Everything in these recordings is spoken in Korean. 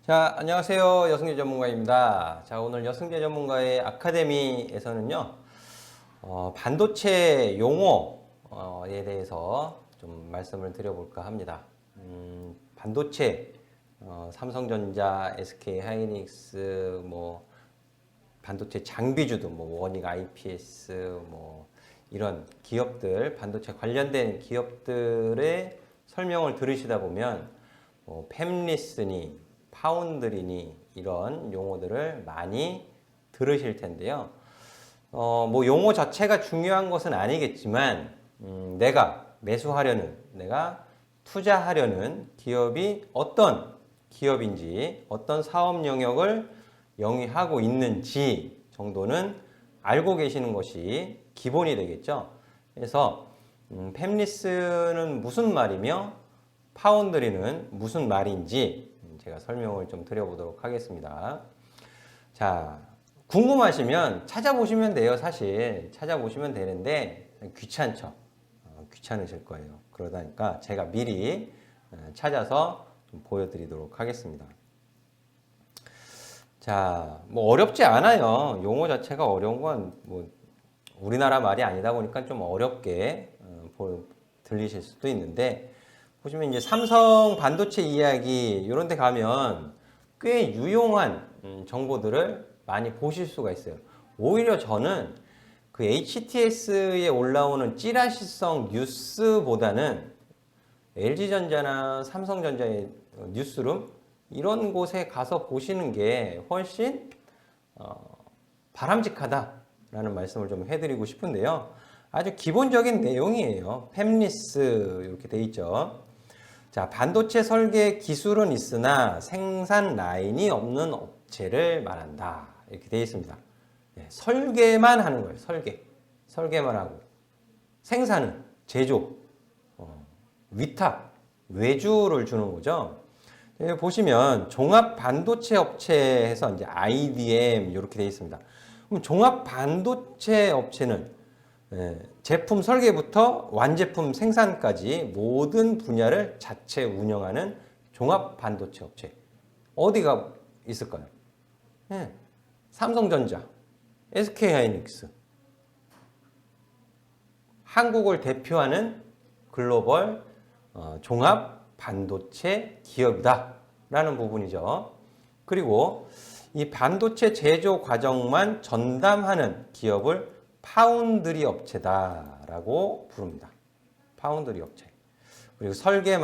자, 안녕하세요. 여승재 전문가입니다. 자, 오늘 여승재 전문가의 아카데미에서는요, 반도체 용어에 대해서 좀 말씀을 드려볼까 합니다. 반도체, 삼성전자, SK 하이닉스, 반도체 장비주도, 원익 IPS, 이런 기업들, 반도체 관련된 기업들의 설명을 들으시다 보면, 팹리스니, 파운드리니 이런 용어들을 많이 들으실 텐데요. 용어 자체가 중요한 것은 아니겠지만 내가 매수하려는, 내가 투자하려는 기업이 어떤 기업인지, 어떤 사업 영역을 영위하고 있는지 정도는 알고 계시는 것이 기본이 되겠죠. 그래서 팹리스는 무슨 말이며 파운드리는 무슨 말인지 제가 설명을 좀 드려보도록 하겠습니다. 자, 궁금하시면 찾아보시면 돼요. 사실 찾아보시면 되는데 귀찮죠. 귀찮으실 거예요. 그러다니까 제가 미리 찾아서 좀 보여드리도록 하겠습니다. 자, 어렵지 않아요. 용어 자체가 어려운 건 우리나라 말이 아니다 보니까 좀 어렵게 들리실 수도 있는데, 보시면 이제 삼성 반도체 이야기 이런 데 가면 꽤 유용한 정보들을 많이 보실 수가 있어요. 오히려 저는 그 HTS에 올라오는 찌라시성 뉴스보다는 LG전자나 삼성전자의 뉴스룸 이런 곳에 가서 보시는 게 훨씬 바람직하다라는 말씀을 좀 해드리고 싶은데요. 아주 기본적인 내용이에요. 팹리스 이렇게 돼 있죠. 자, 반도체 설계 기술은 있으나 생산 라인이 없는 업체를 말한다. 이렇게 되어 있습니다. 네, 설계만 하는 거예요. 설계만 하고. 생산은 제조, 위탁, 외주를 주는 거죠. 여기 보시면 종합 반도체 업체에서 이제 IDM 이렇게 되어 있습니다. 그럼 종합 반도체 업체는 제품 설계부터 완제품 생산까지 모든 분야를 자체 운영하는 종합 반도체 업체. 어디가 있을까요? 삼성전자, SK 하이닉스. 한국을 대표하는 글로벌 종합 반도체 기업이다 라는 부분이죠. 그리고 이 반도체 제조 과정만 전담하는 기업을 파운드리 업체다라고 부릅니다. 파운드리 업체. 그리고 설계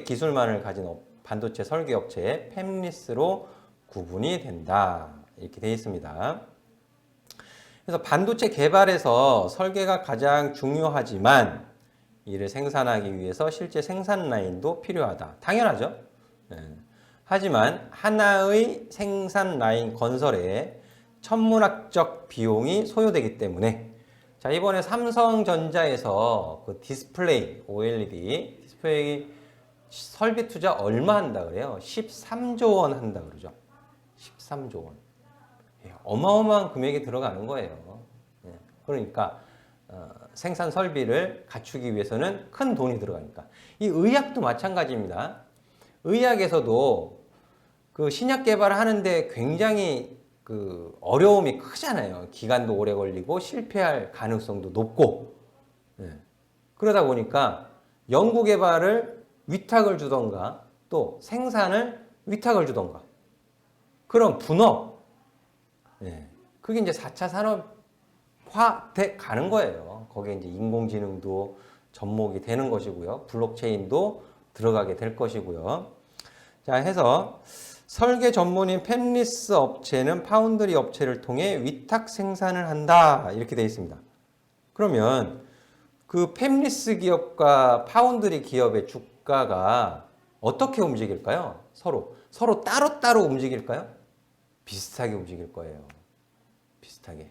기술만을 가진 반도체 설계 업체의 팹리스로 구분이 된다. 이렇게 되어 있습니다. 그래서 반도체 개발에서 설계가 가장 중요하지만 이를 생산하기 위해서 실제 생산 라인도 필요하다. 당연하죠. 하지만 하나의 생산 라인 건설에 천문학적 비용이 소요되기 때문에, 자, 이번에 삼성전자에서 그 디스플레이, OLED 디스플레이 설비 투자 얼마 한다 그래요? 13조 원 한다 그러죠. 13조 원. 어마어마한 금액이 들어가는 거예요. 그러니까 생산 설비를 갖추기 위해서는 큰 돈이 들어가니까. 이 의약도 마찬가지입니다. 의학에서도 그 신약 개발을 하는데 굉장히 그 어려움이 크잖아요. 기간도 오래 걸리고 실패할 가능성도 높고. 그러다 보니까 연구 개발을 위탁을 주던가 또 생산을 위탁을 주던가 그런 분업, 그게 이제 4차 산업화 돼 가는 거예요. 거기에 이제 인공지능도 접목이 되는 것이고요. 블록체인도 들어가게 될 것이고요. 자, 해서 설계 전문인 팹리스 업체는 파운드리 업체를 통해 위탁 생산을 한다. 이렇게 되어 있습니다. 그러면 그 팹리스 기업과 파운드리 기업의 주가가 어떻게 움직일까요? 서로 따로따로 움직일까요? 비슷하게 움직일 거예요. 비슷하게.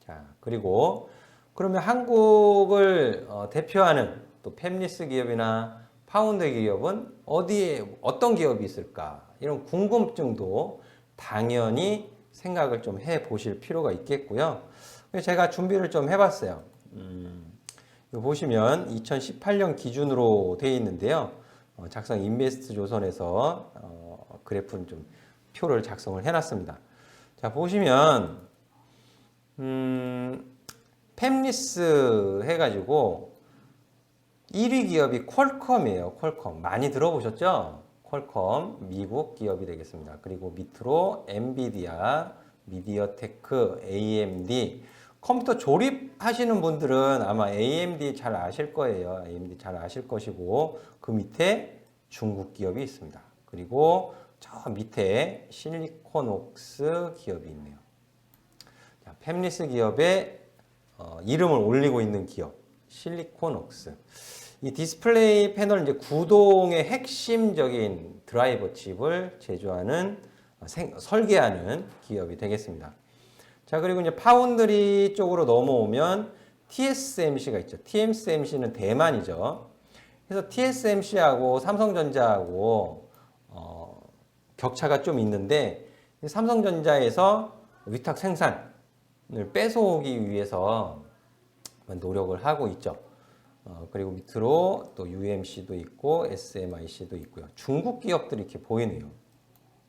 자, 그리고 그러면 한국을 대표하는 또 팹리스 기업이나 파운드 기업은 어떤 기업이 있을까? 이런 궁금증도 당연히 생각을 좀 해보실 필요가 있겠고요. 제가 준비를 좀 해봤어요. 이거 보시면 2018년 기준으로 되어 있는데요. 작성 인베스트 조선에서 그래프는 좀 표를 작성을 해놨습니다. 자, 보시면 팹리스 해가지고 1위 기업이 퀄컴이에요. 퀄컴 많이 들어보셨죠? 퀄컴 미국 기업이 되겠습니다. 그리고 밑으로 엔비디아, 미디어테크, AMD. 컴퓨터 조립하시는 분들은 아마 AMD 잘 아실 거예요. AMD 잘 아실 것이고 그 밑에 중국 기업이 있습니다. 그리고 저 밑에 실리콘웍스 기업이 있네요. 자, 팹리스 기업의 이름을 올리고 있는 기업 실리콘웍스. 이 디스플레이 패널 이제 구동의 핵심적인 드라이버 칩을 제조하는 설계하는 기업이 되겠습니다. 자, 그리고 이제 파운드리 쪽으로 넘어오면 TSMC가 있죠. TSMC는 대만이죠. 그래서 TSMC하고 삼성전자하고 격차가 좀 있는데 삼성전자에서 위탁 생산을 뺏어오기 위해서 노력을 하고 있죠. 그리고 밑으로 또 UMC도 있고 SMIC도 있고요. 중국 기업들이 이렇게 보이네요.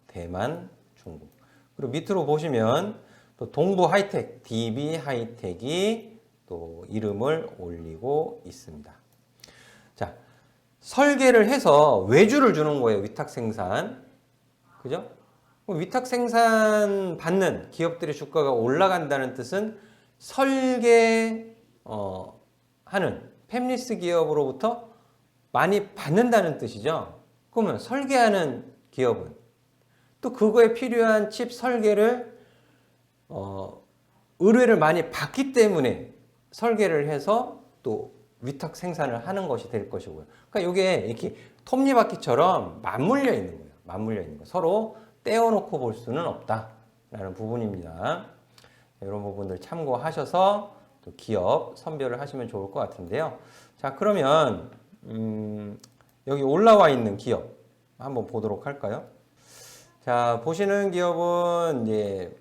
대만, 중국. 그리고 밑으로 보시면 또 동부 하이텍, DB 하이텍이 또 이름을 올리고 있습니다. 자, 설계를 해서 외주를 주는 거예요. 위탁 생산. 그죠? 위탁 생산 받는 기업들의 주가가 올라간다는 뜻은 설계 하는 팹리스 기업으로부터 많이 받는다는 뜻이죠. 그러면 설계하는 기업은 또 그거에 필요한 칩 설계를 의뢰를 많이 받기 때문에 설계를 해서 또 위탁 생산을 하는 것이 될 것이고요. 그러니까 이게 이렇게 톱니바퀴처럼 맞물려 있는 거예요. 맞물려 있는 거. 서로 떼어놓고 볼 수는 없다라는 부분입니다. 이런 부분들 참고하셔서 또 기업 선별을 하시면 좋을 것 같은데요. 자, 그러면 여기 올라와 있는 기업 한번 보도록 할까요? 자, 보시는 기업은 이제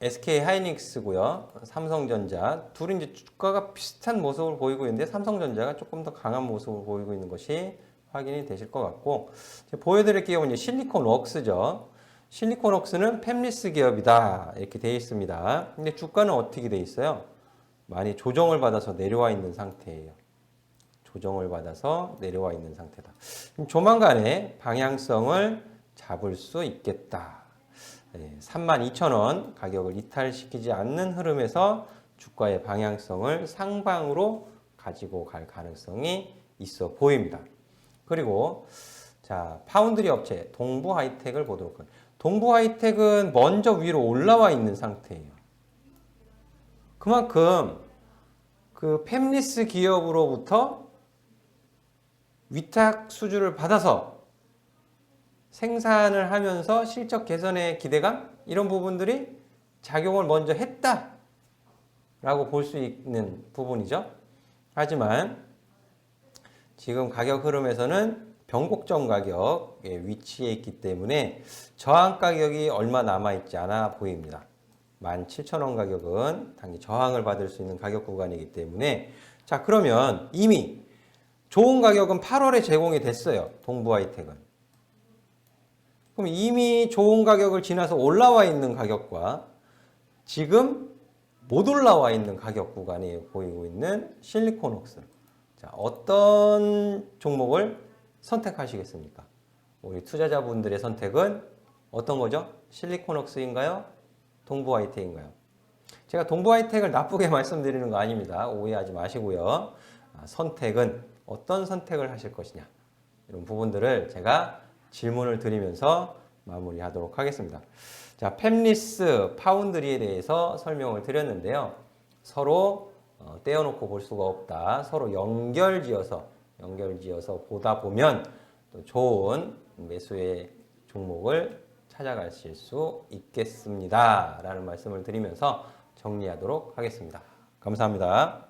SK 하이닉스고요. 삼성전자. 둘이 이제 주가가 비슷한 모습을 보이고 있는데 삼성전자가 조금 더 강한 모습을 보이고 있는 것이 확인이 되실 것 같고, 보여드릴 기업은 이제 실리콘웍스죠. 실리콘웍스는 팹리스 기업이다 이렇게 되어 있습니다. 근데 주가는 어떻게 되어 있어요? 많이 조정을 받아서 내려와 있는 상태예요. 조정을 받아서 내려와 있는 상태다. 조만간에 방향성을 잡을 수 있겠다. 32,000원 가격을 이탈시키지 않는 흐름에서 주가의 방향성을 상방으로 가지고 갈 가능성이 있어 보입니다. 그리고 자, 파운드리 업체 동부 하이텍을 보도록 하겠습니다. 동부 하이텍은 먼저 위로 올라와 있는 상태예요. 그만큼 그 팹리스 기업으로부터 위탁 수주를 받아서 생산을 하면서 실적 개선의 기대감 이런 부분들이 작용을 먼저 했다라고 볼 수 있는 부분이죠. 하지만 지금 가격 흐름에서는 변곡점 가격에 위치해 있기 때문에 저항 가격이 얼마 남아있지 않아 보입니다. 17,000원 가격은 당연히 저항을 받을 수 있는 가격 구간이기 때문에 자, 그러면 이미 좋은 가격은 8월에 제공이 됐어요. 동부 하이텍은. 그럼 이미 좋은 가격을 지나서 올라와 있는 가격과 지금 못 올라와 있는 가격 구간이 보이고 있는 실리콘웍스. 자, 어떤 종목을 선택하시겠습니까? 우리 투자자분들의 선택은 어떤 거죠? 실리콘웍스인가요? 동부 하이텍인가요? 제가 동부 하이텍을 나쁘게 말씀드리는 거 아닙니다. 오해하지 마시고요. 선택은 어떤 선택을 하실 것이냐 이런 부분들을 제가 질문을 드리면서 마무리하도록 하겠습니다. 자, 팹리스, 파운드리에 대해서 설명을 드렸는데요. 서로 떼어놓고 볼 수가 없다. 서로 연결지어서 보다 보면 또 좋은 매수의 종목을 찾아가실 수 있겠습니다. 라는 말씀을 드리면서 정리하도록 하겠습니다. 감사합니다.